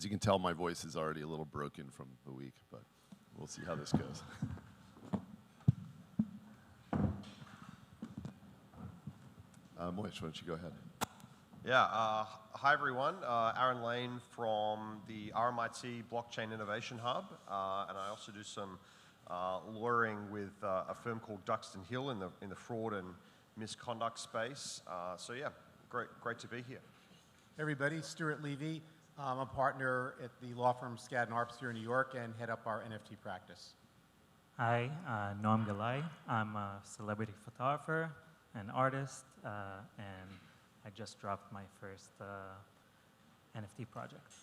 As you can tell, my voice is already a little broken from the week, but we'll see how this goes. Moish, why don't you go ahead? Yeah, hi everyone. Aaron Lane from the RMIT Blockchain Innovation Hub, and I also do some lawyering with a firm called Duxton Hill in the fraud and misconduct space. So yeah, great to be here. Hey everybody, Stuart, Levi. I'm a partner at the law firm Skadden Arps here in New York and head up our NFT practice. Hi, Noam Galai. I'm a celebrity photographer, an artist, and I just dropped my first NFT project.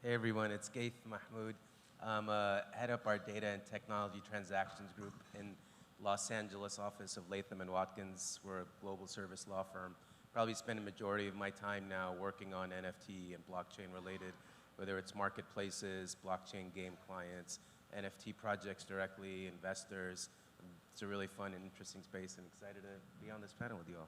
Hey everyone, it's Ghaith, Mahmood. I'm head up our data and technology transactions group in Los Angeles office of Latham & Watkins. We're a global service law firm. Probably spend a majority of my time now working on NFT and blockchain related, whether it's marketplaces, blockchain game clients, NFT projects directly, investors. It's a really fun and interesting space, and excited to be on this panel with you all.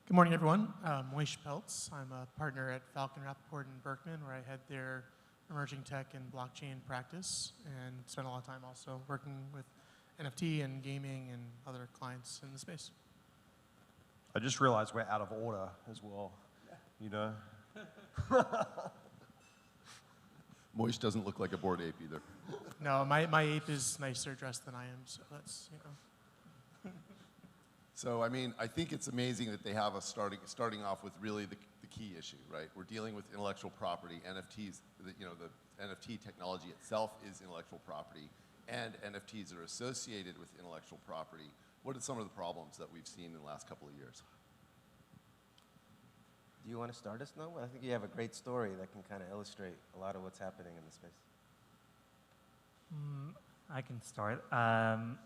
Good morning, everyone. Moish Peltz. I'm a partner at Falcon Rappaport and Berkman, where I head their emerging tech and blockchain practice, and spend a lot of time also working with NFT and gaming and other clients in the space. I just realized we're out of order as well, you know? Moish doesn't look like a bored ape either. No, my ape is nicer dressed than I am, so that's, you know. So, I mean, I think it's amazing that they have us starting off with really the key issue, right? We're dealing with intellectual property, NFTs, you know, the NFT technology itself is intellectual property, and NFTs are associated with intellectual property. What are some of the problems that we've seen in the last couple of years? Do you want to start us, Noam? I think you have a great story that can kind of illustrate a lot of what's happening in the space. I can start. I'm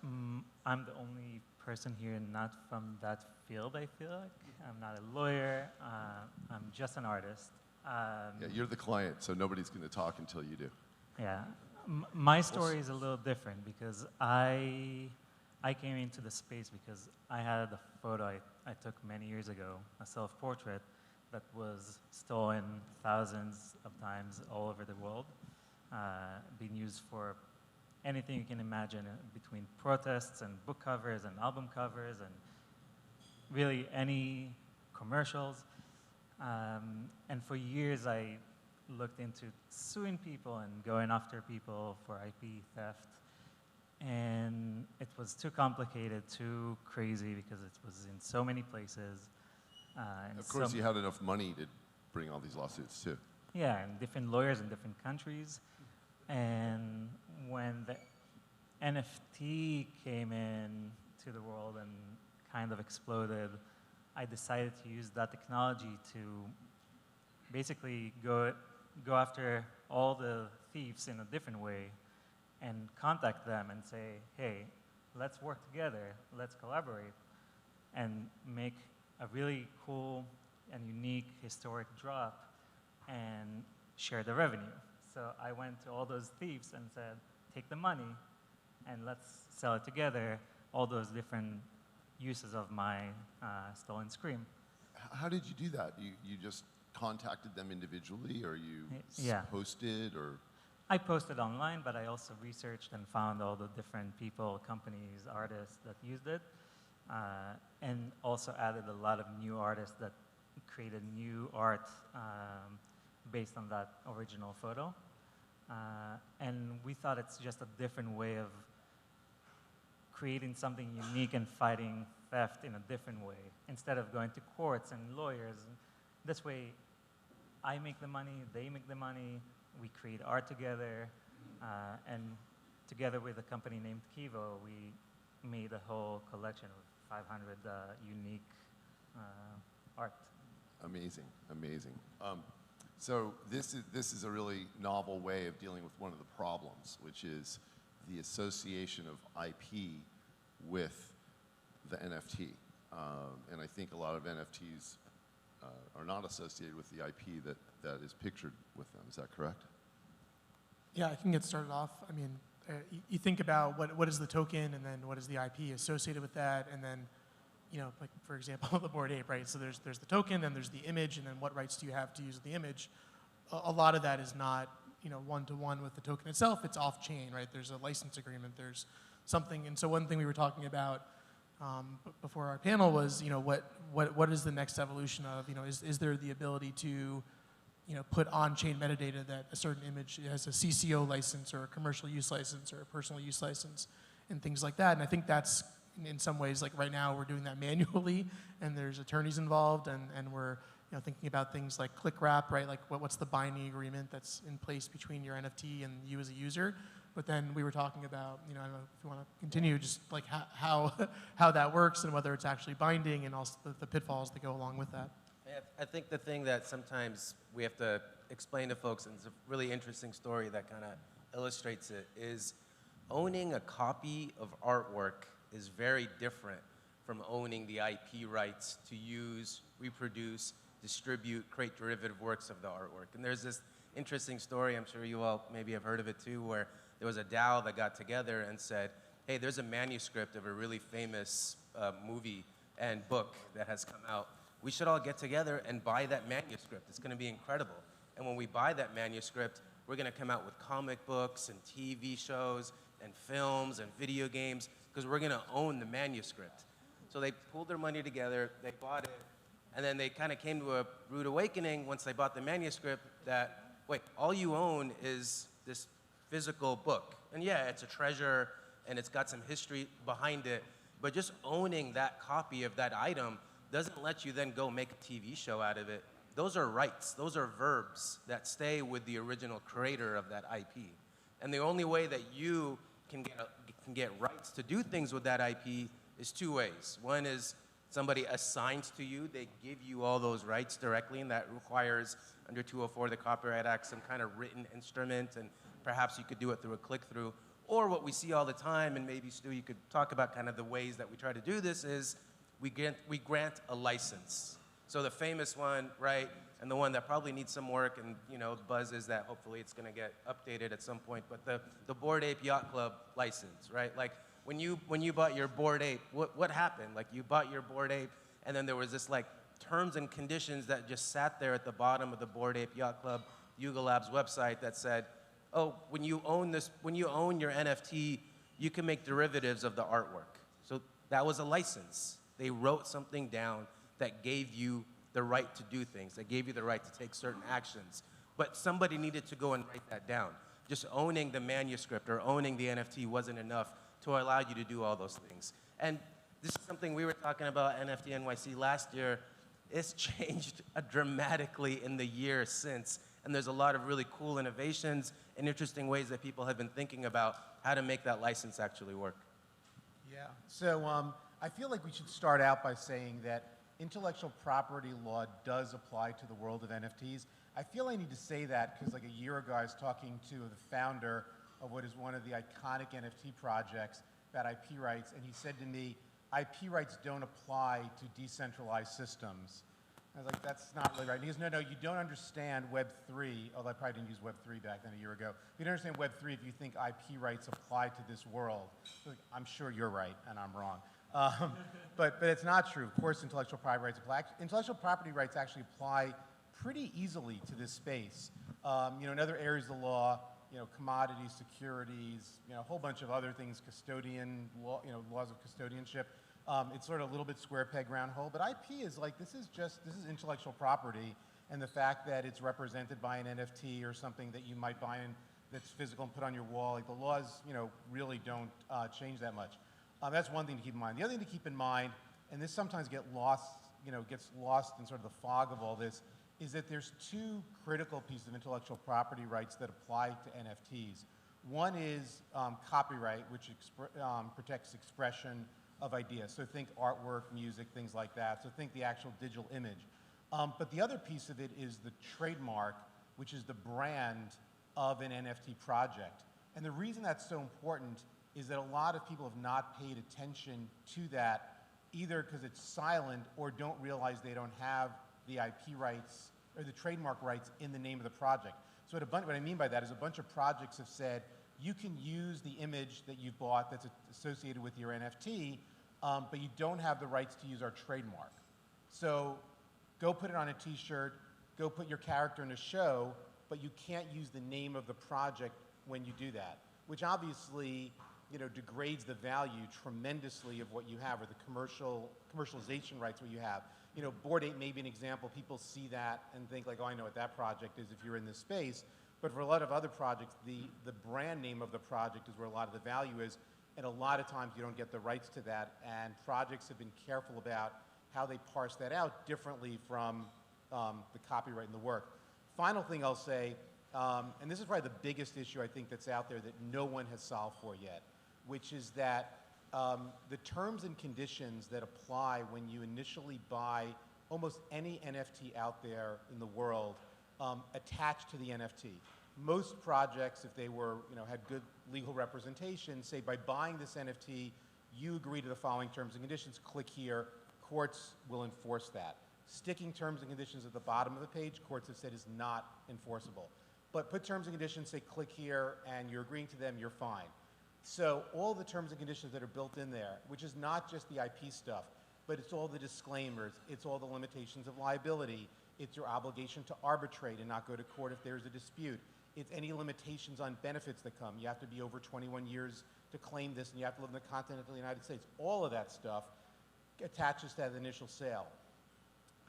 the only person here not from that field, I feel like. I'm not a lawyer. I'm just an artist. Yeah, you're the client, so nobody's going to talk until you do. Yeah. My story is a little different because I came into the space because I had a photo I took many years ago, a self-portrait that was stolen thousands of times all over the world, being used for anything you can imagine between protests and book covers and album covers and really any commercials. And for years I looked into suing people and going after people for IP theft. And it was too complicated, too crazy because it was in so many places. Of course, you had enough money to bring all these lawsuits too. Yeah, and different lawyers in different countries. And when the NFT came in to the world and kind of exploded, I decided to use that technology to basically go after all the thieves in a different way and contact them and say, hey, let's work together, let's collaborate, and make a really cool and unique historic drop and share the revenue. So I went to all those thieves and said, take the money and let's sell it together, all those different uses of my stolen scream. How did you do that? You just contacted them individually, or you posted, or? I posted online, but I also researched and found all the different people, companies, artists that used it, and also added a lot of new artists that created new art based on that original photo. And we thought it's just a different way of creating something unique and fighting theft in a different way, instead of going to courts and lawyers. This way, I make the money, they make the money, we create art together, and together with a company named Kivo, we made a whole collection of 500 unique art. Amazing, amazing. So this is a really novel way of dealing with one of the problems, which is the association of IP with the NFT. And I think a lot of NFTs are not associated with the IP that is pictured with them. Is that correct? Yeah, I can get started off. I mean, you think about what is the token, and then what is the IP associated with that, and then, you know, like for example, the Bored Ape, right? So there's the token, then there's the image, and then what rights do you have to use the image? a lot of that is not, one-to-one with the token itself. It's off-chain, right? There's a license agreement. There's something. And so one thing we were talking about before our panel was, what is the next evolution of, is there the ability to, put on-chain metadata that a certain image has a CCO license or a commercial use license or a personal use license and things like that. And I think that's, in some ways, like right now we're doing that manually and there's attorneys involved and we're thinking about things like click wrap, right? Like what's the binding agreement that's in place between your NFT and you as a user? But then we were talking about, I don't know if you want to continue, just like how that works and whether it's actually binding and also the pitfalls that go along with that. I think the thing that sometimes we have to explain to folks, and it's a really interesting story that kind of illustrates it, is owning a copy of artwork is very different from owning the IP rights to use, reproduce, distribute, create derivative works of the artwork. And there's this interesting story, I'm sure you all maybe have heard of it too, where there was a DAO that got together and said, hey, there's a manuscript of a really famous movie and book that has come out. We should all get together and buy that manuscript. It's gonna be incredible. And when we buy that manuscript, we're gonna come out with comic books and TV shows and films and video games, because we're gonna own the manuscript. So they pulled their money together, they bought it, and then they kind of came to a rude awakening once they bought the manuscript that, wait, all you own is this physical book. And yeah, it's a treasure and it's got some history behind it, but just owning that copy of that item doesn't let you then go make a TV show out of it. Those are rights, those are verbs that stay with the original creator of that IP. And the only way that you can get rights to do things with that IP is two ways. One is somebody assigns to you, they give you all those rights directly, and that requires, under 204 of the Copyright Act, some kind of written instrument, and perhaps you could do it through a click-through. Or what we see all the time, and maybe Stu, you could talk about kind of the ways that we try to do this, is we grant a license. So the famous one, right, and the one that probably needs some work, and the buzz is that hopefully it's gonna get updated at some point, but the Bored Ape Yacht Club license, right? Like, when you bought your Bored Ape, what happened? Like, you bought your Bored Ape, and then there was this like terms and conditions that just sat there at the bottom of the Bored Ape Yacht Club Yuga Labs website that said, oh, when you own your NFT, you can make derivatives of the artwork. So that was a license. They wrote something down that gave you the right to do things, that gave you the right to take certain actions. But somebody needed to go and write that down. Just owning the manuscript or owning the NFT wasn't enough to allow you to do all those things. And this is something we were talking about NFT.NYC last year. It's changed dramatically in the year since, and there's a lot of really cool innovations and interesting ways that people have been thinking about how to make that license actually work. Yeah, so I feel like we should start out by saying that intellectual property law does apply to the world of NFTs. I feel I need to say that because like a year ago I was talking to the founder of what is one of the iconic NFT projects about IP rights, and he said to me, IP rights don't apply to decentralized systems. I was like, that's not really right. And he goes, no, you don't understand Web3, although I probably didn't use Web3 back then a year ago. You don't understand Web3 if you think IP rights apply to this world. Like, I'm sure you're right, and I'm wrong. But it's not true. Of course, intellectual property rights apply. Intellectual property rights actually apply pretty easily to this space. In other areas of the law, commodities, securities, a whole bunch of other things, custodian law, laws of custodianship. It's sort of a little bit square peg round hole, but IP is like, this is intellectual property, and the fact that it's represented by an NFT or something that you might buy that's physical and put on your wall, like the laws, really don't change that much. That's one thing to keep in mind. The other thing to keep in mind, and this sometimes gets lost in sort of the fog of all this, is that there's two critical pieces of intellectual property rights that apply to NFTs. One is copyright, which protects expression of ideas. So think artwork, music, things like that. So think the actual digital image. But the other piece of it is the trademark, which is the brand of an NFT project. And the reason that's so important is that a lot of people have not paid attention to that, either because it's silent or don't realize they don't have the IP rights or the trademark rights in the name of the project. So what I mean by that is a bunch of projects have said, you can use the image that you've bought that's associated with your NFT, but you don't have the rights to use our trademark. So go put it on a t-shirt, go put your character in a show, but you can't use the name of the project when you do that, which obviously, you know, degrades the value tremendously of what you have, or the commercialization rights what you have. You know, Bored Ape may be an example. People see that and think like, oh, I know what that project is if you're in this space. But for a lot of other projects, the brand name of the project is where a lot of the value is, and a lot of times you don't get the rights to that, and projects have been careful about how they parse that out differently from the copyright in the work. Final thing I'll say, and this is probably the biggest issue I think that's out there that no one has solved for yet, which is that the terms and conditions that apply when you initially buy almost any NFT out there in the world attached to the NFT. Most projects, if they were, you know, had good legal representation, say by buying this NFT, you agree to the following terms and conditions, click here, courts will enforce that. Sticking terms and conditions at the bottom of the page, courts have said is not enforceable. But put terms and conditions, say click here, and you're agreeing to them, you're fine. So all the terms and conditions that are built in there, which is not just the IP stuff, but it's all the disclaimers, it's all the limitations of liability, it's your obligation to arbitrate and not go to court if there's a dispute. It's any limitations on benefits that come. You have to be over 21 years to claim this, and you have to live in the continental United States. All of that stuff attaches to that initial sale.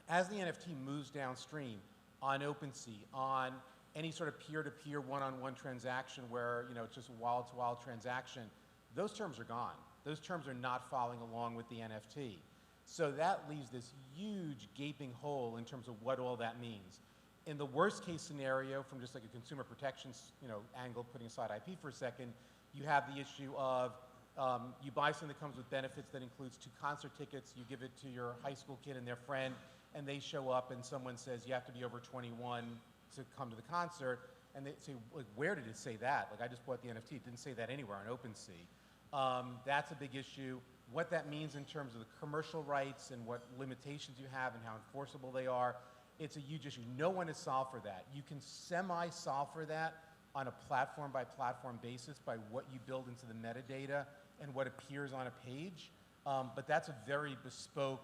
As the NFT moves downstream on OpenSea, on any sort of peer-to-peer, one-on-one transaction where, you know, it's just a wallet-to-wallet transaction, those terms are gone. Those terms are not following along with the NFT. So that leaves this huge gaping hole in terms of what all that means. In the worst case scenario, from just like a consumer protections, you know, angle, putting aside IP for a second, you have the issue of you buy something that comes with benefits that includes 2 concert tickets, you give it to your high school kid and their friend, and they show up and someone says you have to be over 21 to come to the concert, and they say, like, where did it say that? Like, I just bought the NFT, it didn't say that anywhere on OpenSea. That's a big issue. What that means in terms of the commercial rights and what limitations you have and how enforceable they are, it's a huge issue. No one has solved for that. You can semi-solve for that on a platform-by-platform basis by what you build into the metadata and what appears on a page, but that's a very bespoke,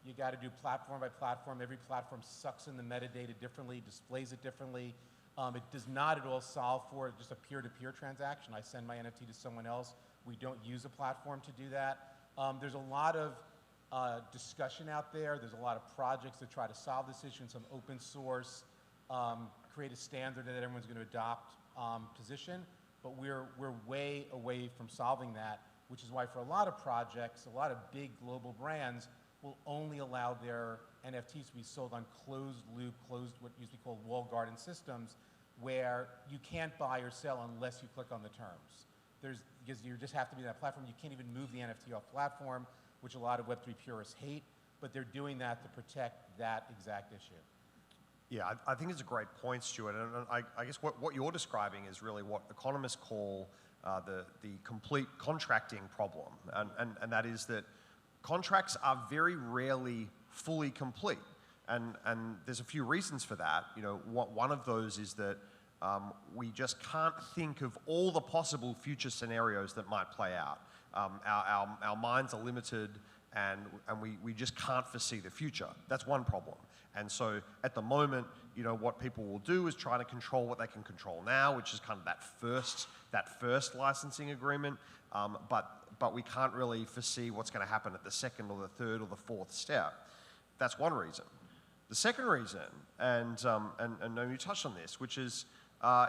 you got to do platform by platform. Every platform sucks in the metadata differently, displays it differently. It does not at all solve for just a peer-to-peer transaction. I send my NFT to someone else. We don't use a platform to do that. There's a lot of discussion out there. There's a lot of projects that try to solve this issue in some open source, create a standard that everyone's going to adopt position, but we're way away from solving that, which is why for a lot of projects, a lot of big global brands will only allow their NFTs to be sold on closed loop, what used to be called walled garden systems, where you can't buy or sell unless you click on the terms. Because you just have to be on that platform. You can't even move the NFT off platform, which a lot of Web3 purists hate, but they're doing that to protect that exact issue. Yeah, I think it's a great point, Stuart. And I guess what you're describing is really what economists call the complete contracting problem. And that is that contracts are very rarely fully complete. And there's a few reasons for that. You know, one of those is that we just can't think of all the possible future scenarios that might play out. Our minds are limited, and we just can't foresee the future. That's one problem. And so at the moment, you know, what people will do is try to control what they can control now, which is kind of that first licensing agreement. But we can't really foresee what's going to happen at the second or the third or the fourth step. That's one reason. The second reason, and Noam, you touched on this, which is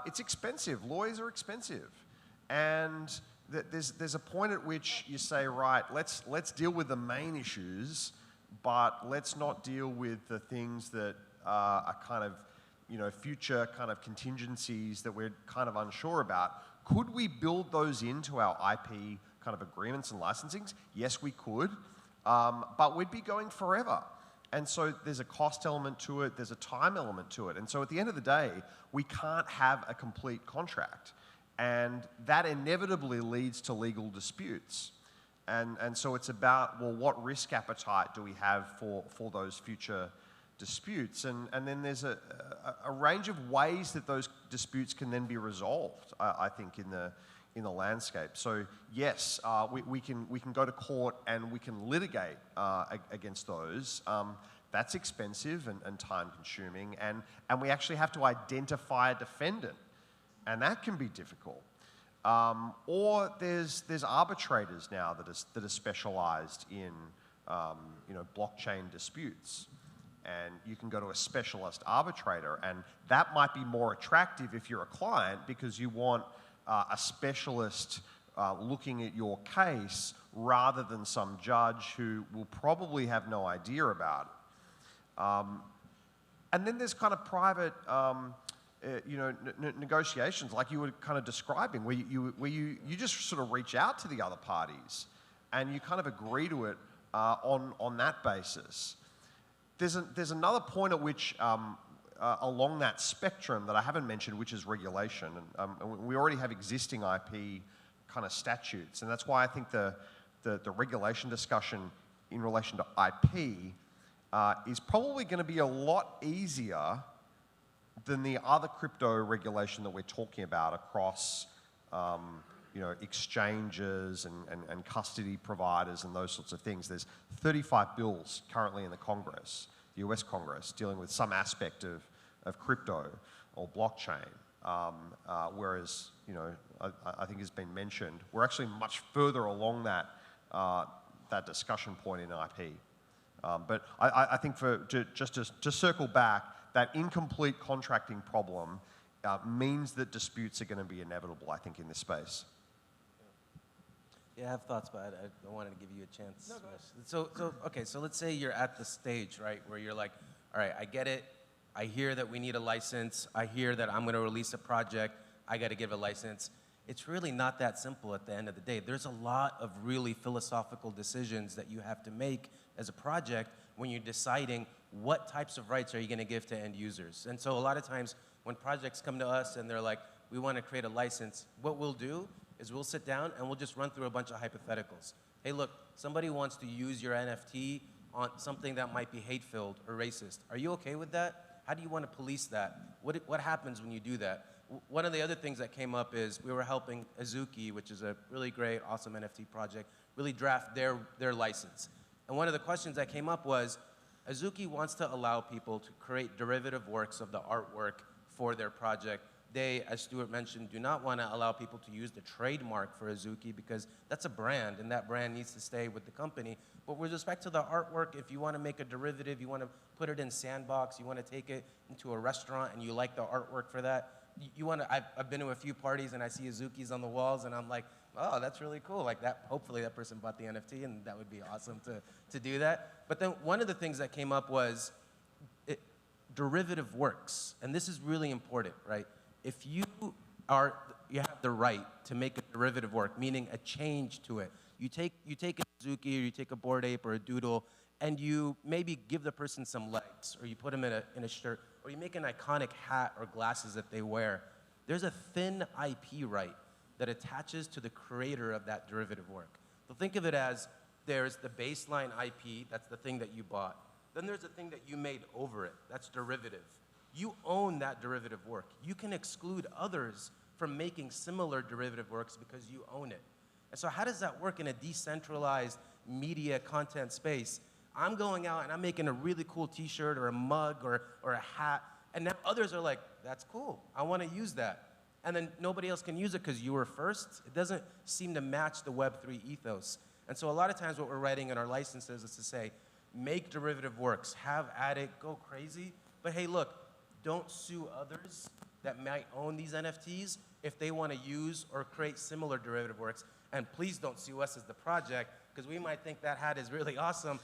it's expensive. Lawyers are expensive, and there's a point at which you say, right, let's deal with the main issues, but let's not deal with the things that are kind of, you know, future kind of contingencies that we're kind of unsure about. Could we build those into our IP kind of agreements and licensings? Yes, we could, but we'd be going forever. And so there's a cost element to it, there's a time element to it. And so at the end of the day, we can't have a complete contract. And that inevitably leads to legal disputes. And so it's about, well, what risk appetite do we have for those future disputes? And then there's a range of ways that those disputes can then be resolved, I think, in the landscape. So yes, we can go to court and we can litigate against those. That's expensive and time-consuming, and we actually have to identify a defendant, and that can be difficult. Or there's arbitrators now that are specialized in blockchain disputes, and you can go to a specialist arbitrator, and that might be more attractive if you're a client because you want a specialist looking at your case rather than some judge who will probably have no idea about it. And then there's kind of private negotiations like you were kind of describing, where you just sort of reach out to the other parties and you kind of agree to it on that basis. There's another point at which along that spectrum that I haven't mentioned, which is regulation. And we already have existing IP kind of statutes, and that's why I think the regulation discussion in relation to IP is probably going to be a lot easier than the other crypto regulation that we're talking about across exchanges and custody providers and those sorts of things. There's 35 bills currently in the Congress, the US Congress, dealing with some aspect of crypto or blockchain. Whereas, I think has been mentioned, we're actually much further along that discussion point in IP. But I think just to circle back, that incomplete contracting problem means that disputes are going to be inevitable, I think, in this space. Yeah, I have thoughts, but I wanted to give you a chance. No, go ahead. So let's say you're at the stage, right, where you're like, all right, I get it. I hear that we need a license. I hear that I'm going to release a project. I got to give a license. It's really not that simple at the end of the day. There's a lot of really philosophical decisions that you have to make as a project when you're deciding what types of rights are you going to give to end users. And so a lot of times when projects come to us and they're like, we want to create a license, what we'll do is we'll sit down and we'll just run through a bunch of hypotheticals. Hey, look, somebody wants to use your NFT on something that might be hate-filled or racist. Are you okay with that? How do you want to police that? What happens when you do that? One of the other things that came up is we were helping Azuki, which is a really great, awesome NFT project, really draft their license. And one of the questions that came up was, Azuki wants to allow people to create derivative works of the artwork for their project. They, as Stuart mentioned, do not want to allow people to use the trademark for Azuki because that's a brand, and that brand needs to stay with the company. But with respect to the artwork, if you want to make a derivative, you want to put it in Sandbox, you want to take it into a restaurant, and you like the artwork for that, you want to, I've been to a few parties, and I see Azukis on the walls, and I'm like, oh, that's really cool. Like that, hopefully that person bought the NFT, and that would be awesome to do that. But then one of the things that came up was derivative works, and this is really important, right? If you have the right to make a derivative work, meaning a change to it, you take a Azuki or you take a Bored Ape or a Doodle, and you maybe give the person some legs, or you put them in a shirt, or you make an iconic hat or glasses that they wear. There's a thin IP right that attaches to the creator of that derivative work. So think of it as there's the baseline IP, that's the thing that you bought. Then there's the thing that you made over it, that's derivative. You own that derivative work. You can exclude others from making similar derivative works because you own it. And so how does that work in a decentralized media content space? I'm going out and I'm making a really cool t-shirt or a mug or a hat, and now others are like, that's cool, I want to use that. And then nobody else can use it because you were first. It doesn't seem to match the Web3 ethos. And so a lot of times what we're writing in our licenses is to say, make derivative works, have at it, go crazy, but hey, look, don't sue others that might own these NFTs if they want to use or create similar derivative works. And please don't sue us as the project, because we might think that hat is really awesome,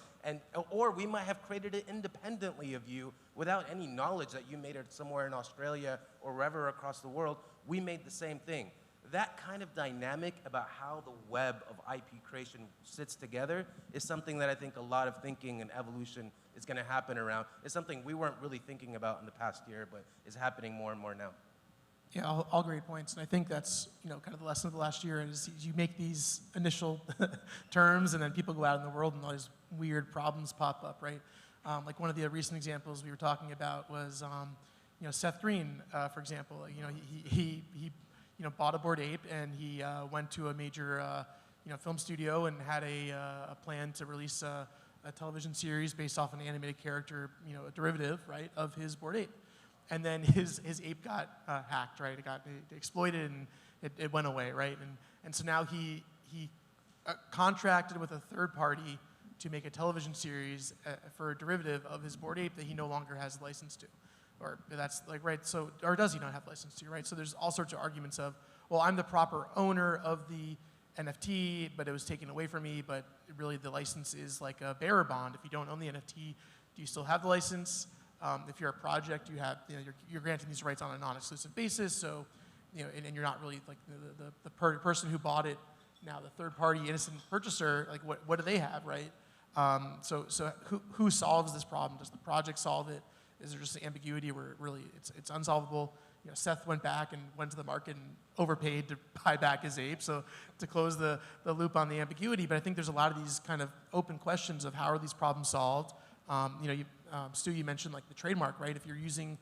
or we might have created it independently of you without any knowledge that you made it somewhere in Australia or wherever across the world. We made the same thing. That kind of dynamic about how the web of IP creation sits together is something that I think a lot of thinking and evolution is going to happen around. It's something we weren't really thinking about in the past year, but is happening more and more now. Yeah, all great points. And I think that's kind of the lesson of the last year is you make these initial terms, and then people go out in the world and all these weird problems pop up, right? Like one of the recent examples we were talking about was Seth Green, for example. He bought a Bored Ape, and he went to a major film studio and had a plan to release a a television series based off an animated character, you know, a derivative, right, of his Bored Ape. And then his ape got hacked, right? It got exploited and it went away, right? And so now he contracted with a third party to make a television series for a derivative of his Bored Ape that he no longer has a license to. Or that's like, right, so, or does he not have license to, right? So there's all sorts of arguments of, well, I'm the proper owner of the NFT, but it was taken away from me, but really the license is like a bearer bond. If you don't own the NFT, do you still have the license? If you're a project, you have, you know, you're granting these rights on a non-exclusive basis, so, you know, and you're not really like the person who bought it, now the third-party innocent purchaser, like what do they have, right? So who solves this problem? Does the project solve it? Is there just an ambiguity where really it's unsolvable? You know, Seth went back and went to the market and overpaid to buy back his ape, so to close the loop on the ambiguity. But I think there's a lot of these kind of open questions of how are these problems solved. You know, Stu, you mentioned like the trademark, right? If you're using,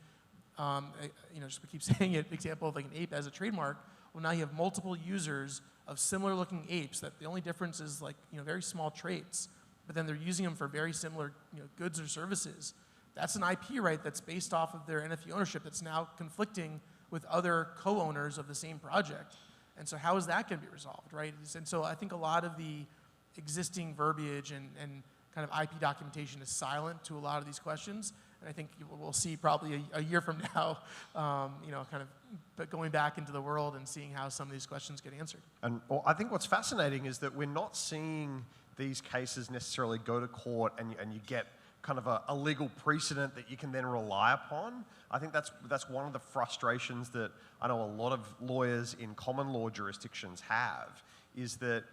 you know, just to keep saying it, example of like an ape as a trademark, well, now you have multiple users of similar looking apes that the only difference is like, you know, very small traits, but then they're using them for very similar, you know, goods or services. That's an IP right that's based off of their NFT ownership that's now conflicting with other co-owners of the same project. And so how is that going to be resolved, right? And so I think a lot of the existing verbiage and kind of IP documentation is silent to a lot of these questions. And I think we'll see probably a year from now, you know, kind of going back into the world and seeing how some of these questions get answered. And well, I think what's fascinating is that we're not seeing these cases necessarily go to court and you get kind of a legal precedent that you can then rely upon. I think that's one of the frustrations that I know a lot of lawyers in common law jurisdictions have, is that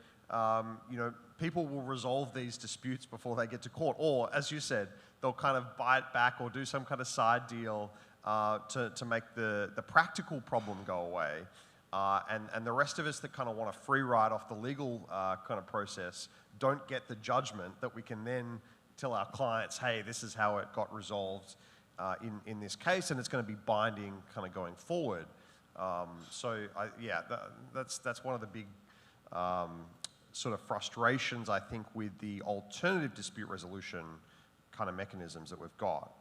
you know, people will resolve these disputes before they get to court, or as you said, they'll kind of buy it back or do some kind of side deal to make the practical problem go away. And the rest of us that kind of want to free ride off the legal kind of process don't get the judgment that we can then tell our clients, hey, this is how it got resolved in this case, and it's going to be binding kind of going forward. Yeah, that's one of the big sort of frustrations, I think, with the alternative dispute resolution kind of mechanisms that we've got.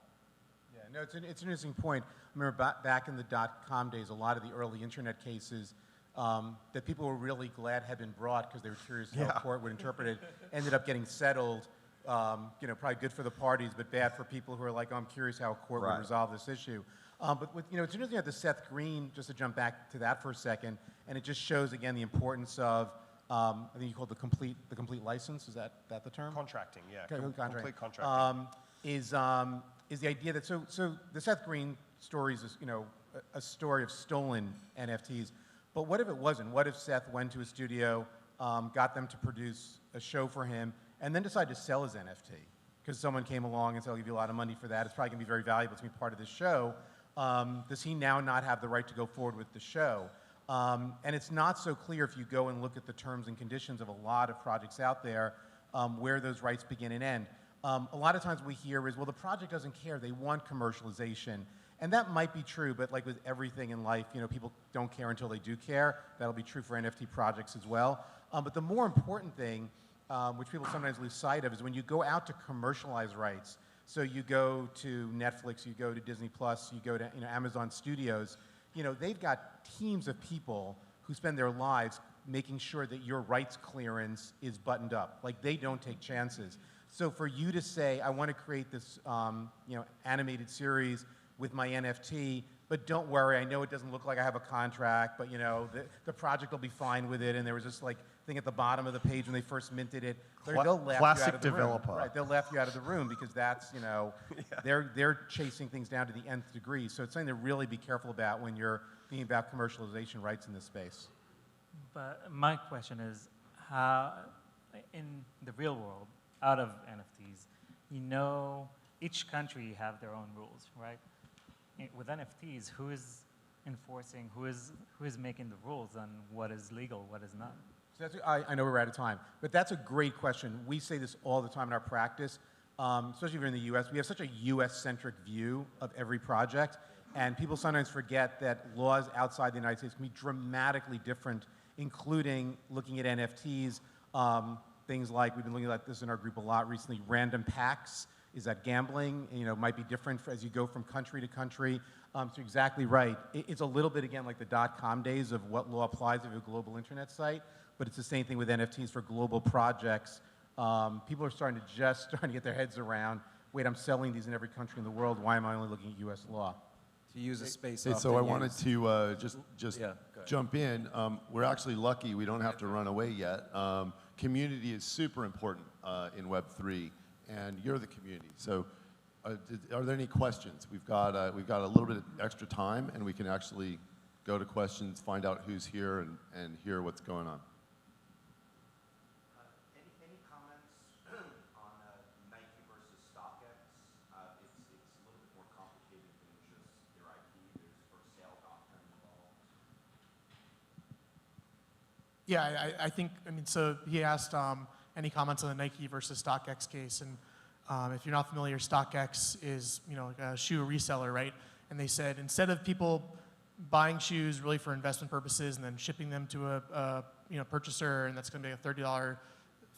Yeah, no, it's an interesting point. I remember back in the .com days, a lot of the early internet cases that people were really glad had been brought because they were curious how a court would interpret it, ended up getting settled. You know, probably good for the parties, but bad for people who are like, oh, I'm curious how a court would resolve this issue. But with, you know, it's interesting that the Seth Green, just to jump back to that for a second, and it just shows again the importance of, I think you called the complete license. Is that the term? Contracting, yeah. Complete contracting. Is the idea that so the Seth Green story is, you know, a story of stolen NFTs. But what if it wasn't? What if Seth went to a studio, got them to produce a show for him, and then decided to sell his NFT because someone came along and said, I'll give you a lot of money for that. It's probably going to be very valuable to be part of this show. Does he now not have the right to go forward with the show? And it's not so clear if you go and look at the terms and conditions of a lot of projects out there where those rights begin and end. A lot of times we hear is, well, the project doesn't care. They want commercialization. And that might be true, but like with everything in life, you know, people don't care until they do care. That'll be true for NFT projects as well. But the more important thing, which people sometimes lose sight of, is when you go out to commercialize rights. So you go to Netflix, you go to Disney Plus, you go to, you know, Amazon Studios. You know, they've got teams of people who spend their lives making sure that your rights clearance is buttoned up. Like, they don't take chances. So for you to say, I want to create this, you know, animated series with my NFT, but don't worry, I know it doesn't look like I have a contract, but, you know, the project will be fine with it. And there was this like thing at the bottom of the page when they first minted it. They'll laugh classic you out of the developer. room. Right, they'll laugh you out of the room because that's, you know, they're chasing things down to the nth degree. So it's something to really be careful about when you're thinking about commercialization rights in this space. But my question is, how, in the real world, out of NFTs, you know, each country have their own rules, right? With NFTs, who is enforcing, who is making the rules on what is legal, what is not? So that's, I know we're out of time, but that's a great question. We say this all the time in our practice, especially if you're in the US. We have such a US-centric view of every project, and people sometimes forget that laws outside the United States can be dramatically different, including looking at NFTs. things like, we've been looking at this in our group a lot recently, random packs. Is that gambling? You know, might be different as you go from country to country. So you're exactly right. It's a little bit, again, like the dot-com days of what law applies to a global internet site, but it's the same thing with NFTs for global projects. People are starting to get their heads around, wait, I'm selling these in every country in the world. Why am I only looking at U.S. law? To use a space. Hey, so I wanted to just Yeah, go ahead. jump in. We're actually lucky we don't have to run away yet. Community is super important in Web3, and you're the community. So are there any questions? We've got a little bit of extra time, and we can actually go to questions, find out who's here, and hear what's going on. Any comments on Nike versus StockX? It's a little bit more complicated than just their IP. There's for sale doctrine involved. Yeah, I think, I mean, so he asked any comments on the Nike versus StockX case, and if you're not familiar, StockX is, you know, like a shoe reseller, right? And they said instead of people buying shoes really for investment purposes and then shipping them to a purchaser, and that's going to be a $30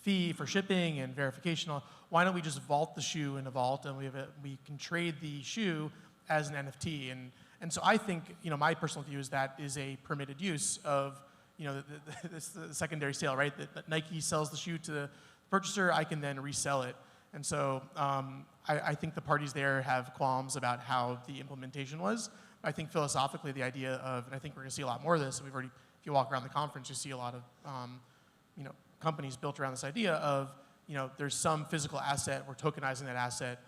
fee for shipping and verification, why don't we just vault the shoe in a vault, and we can trade the shoe as an NFT? And so I think, you know, my personal view is that is a permitted use of, you know, the secondary sale, right? That Nike sells the shoe to the purchaser, I can then resell it. And so I think the parties there have qualms about how the implementation was. I think philosophically the idea of, and I think we're going to see a lot more of this, and we've already, if you walk around the conference, you see a lot of, you know, companies built around this idea of, you know, there's some physical asset, we're tokenizing that asset,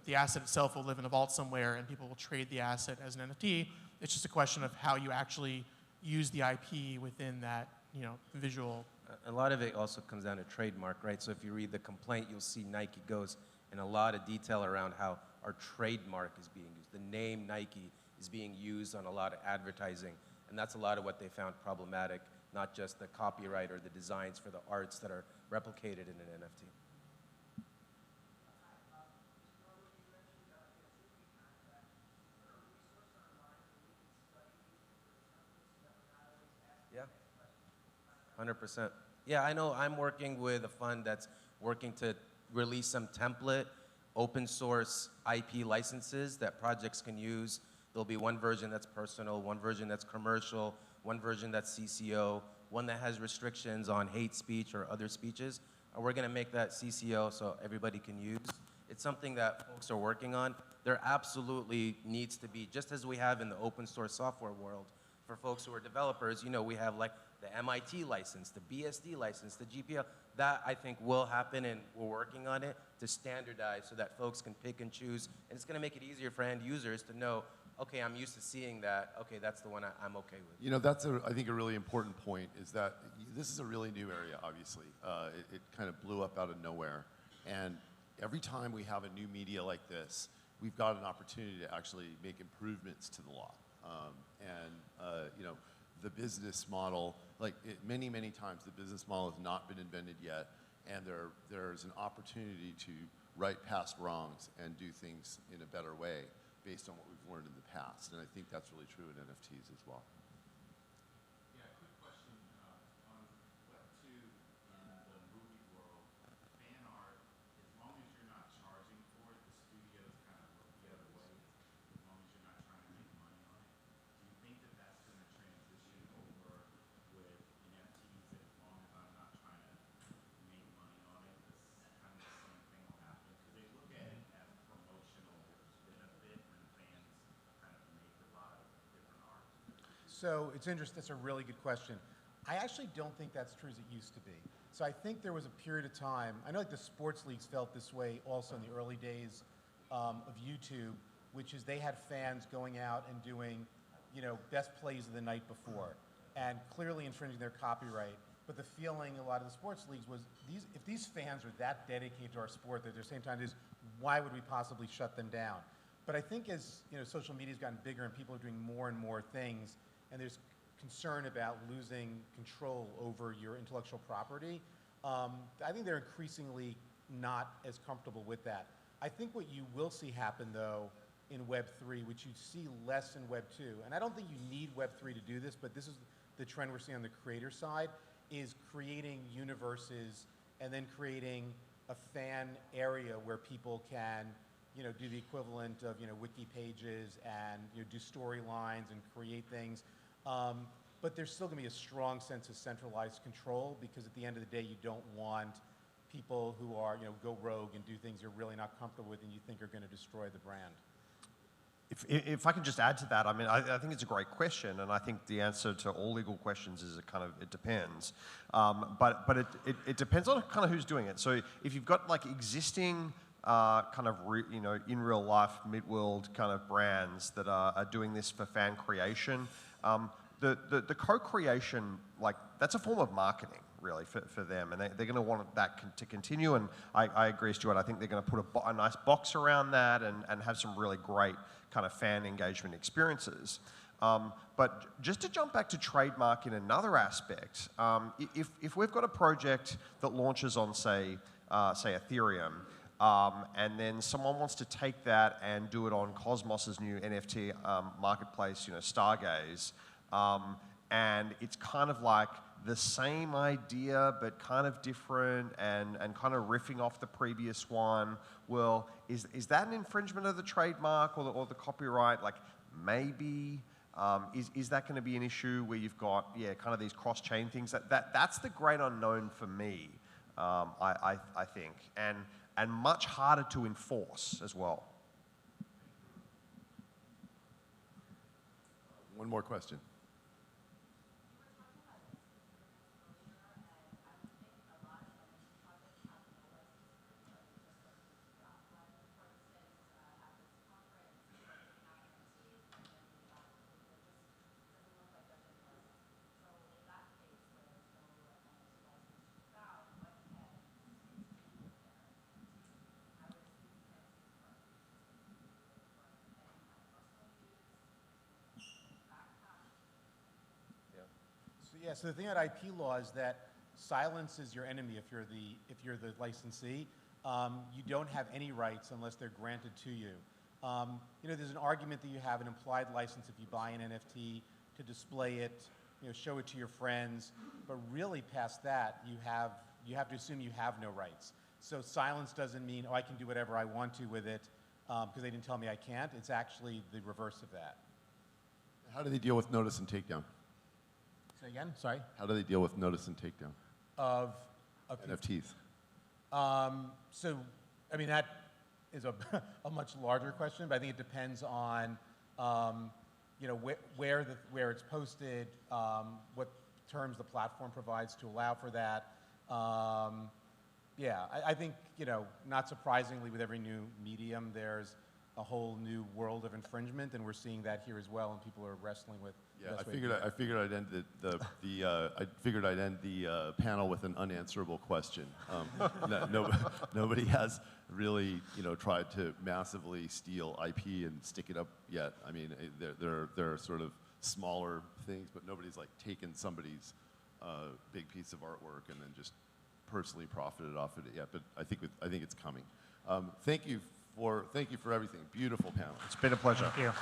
the asset itself will live in a vault somewhere, and people will trade the asset as an NFT. It's just a question of how you actually use the IP within that, you know, visual. A lot of it also comes down to trademark, right? So if you read the complaint, you'll see Nike goes in a lot of detail around how our trademark is being used. The name Nike is being used on a lot of advertising, and that's a lot of what they found problematic, not just the copyright or the designs for the arts that are replicated in an NFT. Yeah, 100%. Yeah, I know I'm working with a fund that's working to release some template, open source IP licenses that projects can use. There'll be one version that's personal, one version that's commercial, one version that's CCO, one that has restrictions on hate speech or other speeches. And we're gonna make that CCO so everybody can use. It's something that folks are working on. There absolutely needs to be, just as we have in the open source software world, for folks who are developers, you know, we have like the MIT license, the BSD license, the GPL. That I think will happen, and we're working on it to standardize so that folks can pick and choose. And it's gonna make it easier for end users to know, okay, I'm used to seeing that. Okay, that's the one I'm okay with. You know, that's, I think, a really important point, is that this is a really new area, obviously. It kind of blew up out of nowhere. And every time we have a new media like this, we've got an opportunity to actually make improvements to the law. You know, the business model, like many, many times, the business model has not been invented yet, and there's an opportunity to right past wrongs and do things in a better way based on what we've learned in the past. And I think that's really true in NFTs as well. Yeah, quick question on Web2 in the movie world. Fan art, as long as you're not charging for it, the studios kind of look the other way, as long as you're not trying to make money on it. Do you think that that's going to transition over with NFTs, that as long as I'm not trying to make money on it, this kind of the same thing will happen? Because they look at it as promotional benefit when fans kind of make a lot of different art. So it's interesting, that's a really good question. I actually don't think that's true as it used to be. So I think there was a period of time, I know like the sports leagues felt this way also in the early days of YouTube, which is they had fans going out and doing, you know, best plays of the night before, and clearly infringing their copyright. But the feeling a lot of the sports leagues was, if these fans are that dedicated to our sport, that at the same time is, why would we possibly shut them down? But I think as, you know, social media's gotten bigger and people are doing more and more things, and there's concern about losing control over your intellectual property, I think they're increasingly not as comfortable with that. I think what you will see happen, though, in Web3, which you see less in Web2, and I don't think you need Web3 to do this, but this is the trend we're seeing on the creator side, is creating universes and then creating a fan area where people can, do the equivalent of, wiki pages and, do storylines and create things. But there's still going to be a strong sense of centralized control, because at the end of the day, you don't want people who are, go rogue and do things you're really not comfortable with and you think are going to destroy the brand. If I can just add to that, I mean, I think it's a great question, and I think the answer to all legal questions is it depends. But it depends on kind of who's doing it. So if you've got like existing in real life mid-world kind of brands that are doing this for fan creation, the co-creation, like, that's a form of marketing, really, for them, and they're going to want that to continue. And I agree, Stuart. I think they're going to put a nice box around that and have some really great kind of fan engagement experiences. But just to jump back to trademark in another aspect, if we've got a project that launches on, say Ethereum, and then someone wants to take that and do it on Cosmos's new NFT marketplace, Stargaze, and it's kind of like the same idea but kind of different and kind of riffing off the previous one. Well, is that an infringement of the trademark or the copyright? Like, maybe. Is that going to be an issue where you've got, kind of these cross-chain things? That's the great unknown for me, I think, and much harder to enforce as well. One more question. So the thing about IP law is that silence is your enemy if you're the licensee. You don't have any rights unless they're granted to you. There's an argument that you have an implied license if you buy an NFT to display it, show it to your friends, but really past that, you have to assume you have no rights. So silence doesn't mean, I can do whatever I want to with it because they didn't tell me I can't. It's actually the reverse of that. How do they deal with notice and takedown? Say again? Sorry? How do they deal with notice and takedown? Of NFTs. So, I mean, that is a much larger question, but I think it depends on, where it's posted, what terms the platform provides to allow for that. I think, not surprisingly, with every new medium, there's a whole new world of infringement, and we're seeing that here as well, and people are wrestling with. Yeah, I figured I'd end I'd end the panel with an unanswerable question. Nobody has really, tried to massively steal IP and stick it up yet. I mean, there are sort of smaller things, but nobody's like taken somebody's big piece of artwork and then just personally profited off of it yet. But I think it's coming. Thank you for everything. Beautiful panel. It's been a pleasure. Thank you.